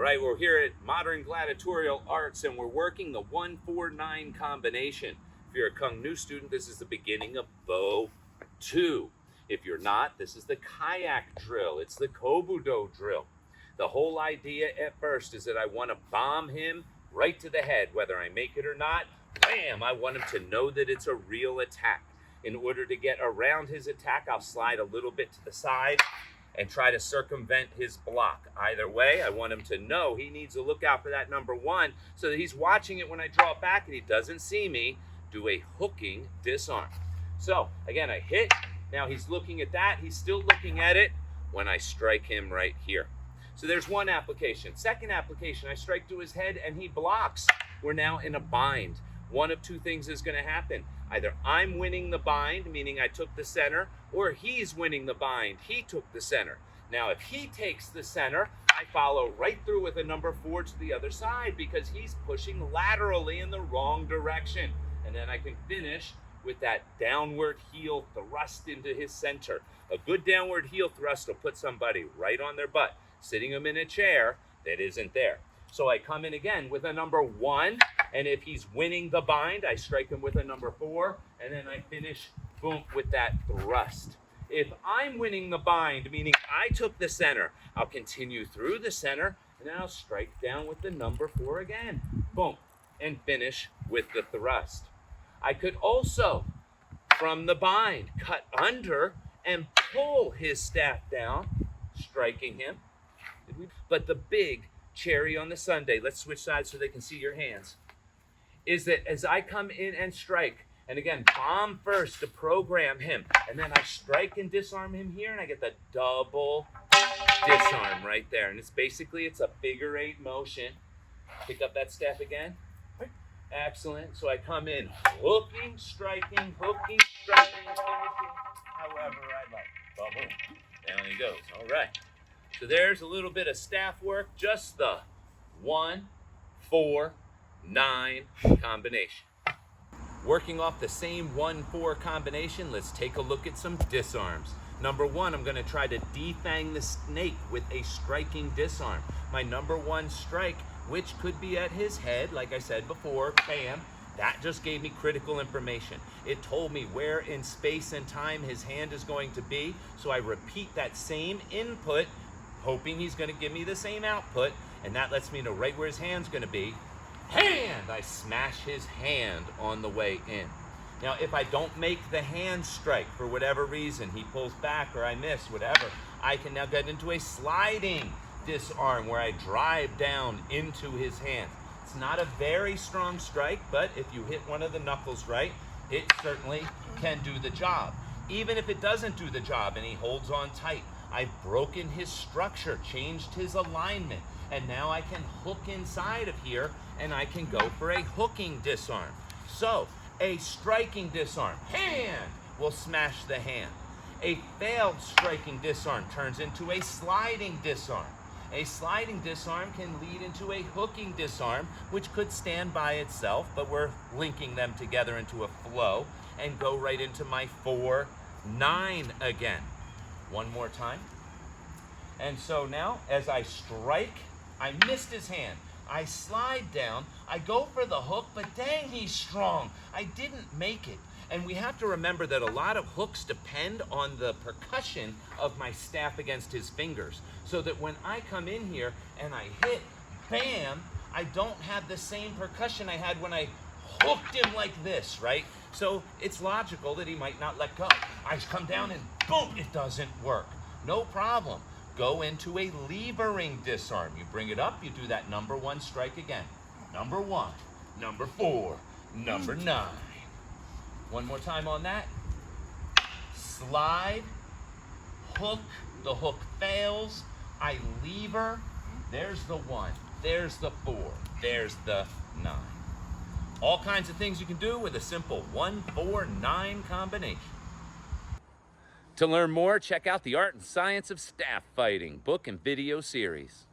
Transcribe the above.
right, we're here at Modern Gladiatorial Arts and we're working the 1-4-9 combination. If you're a Kung Nu student, this is the beginning of Bo 2. If you're not, this is the kayak drill. It's the Kobudo drill. The whole idea at first is that I want to bomb him right to the head, whether I make it or not. Bam! I want him to know that it's a real attack. In order to get around his attack, I'll slide a little bit to the side and try to circumvent his block. Either way, I want him to know he needs to look out for that number 1 so that he's watching it when I draw back and he doesn't see me do a hooking disarm. So again, I hit. Now he's looking at that. He's still looking at it when I strike him right here. So there's one application. Second application, I strike to his head and he blocks. We're now in a bind. One of two things is going to happen. Either I'm winning the bind, meaning I took the center, or he's winning the bind. He took the center. Now, if he takes the center, I follow right through with a number 4 to the other side because he's pushing laterally in the wrong direction. And then I can finish with that downward heel thrust into his center. A good downward heel thrust will put somebody right on their butt, sitting them in a chair that isn't there. So I come in again with a number 1, and if he's winning the bind, I strike him with a number 4, and then I finish, boom, with that thrust. If I'm winning the bind, meaning I took the center, I'll continue through the center, and then I'll strike down with the number 4 again, boom, and finish with the thrust. I could also, from the bind, cut under and pull his staff down, striking him. But the big cherry on the sundae, let's switch sides so they can see your hands, is that as I come in and strike, and again, bomb first to program him, and then I strike and disarm him here, and I get the double disarm right there. And it's basically, it's a figure 8 motion. Pick up that staff again. Excellent. So I come in hooking, striking, finishing, however I like. Boom. Down he goes. All right. So there's a little bit of staff work, just the 1-4-9 combination. Working off the same 1-4 combination, let's take a look at some disarms. Number 1, I'm going to try to defang the snake with a striking disarm. My number 1 strike, which could be at his head, like I said before, bam, that just gave me critical information. It told me where in space and time his hand is going to be, so I repeat that same input, hoping he's going to give me the same output, and that lets me know right where his hand's going to be. Hand! I smash his hand on the way in. Now, if I don't make the hand strike for whatever reason, he pulls back or I miss, whatever, I can now get into a sliding disarm where I drive down into his hand. It's not a very strong strike, but if you hit one of the knuckles right, it certainly can do the job. Even if it doesn't do the job and he holds on tight, I've broken his structure, changed his alignment, and now I can hook inside of here and I can go for a hooking disarm. So, a striking disarm, hand, will smash the hand. A failed striking disarm turns into a sliding disarm. A sliding disarm can lead into a hooking disarm, which could stand by itself, but we're linking them together into a flow and go right into my 4-9 again. One more time. And so now, as I strike, I missed his hand. I slide down, I go for the hook, but dang, he's strong. I didn't make it. And we have to remember that a lot of hooks depend on the percussion of my staff against his fingers. So that when I come in here and I hit, bam, I don't have the same percussion I had when I hooked him like this, right? So it's logical that he might not let go. I come down and boom, it doesn't work. No problem. Go into a levering disarm. You bring it up, you do that number 1 strike again. Number 1, number 4, number 9. One more time on that. Slide, hook, the hook fails, I lever, there's the 1, there's the 4, there's the 9. All kinds of things you can do with a simple 1-4-9 combination. To learn more, check out The Art and Science of Staff Fighting book and video series.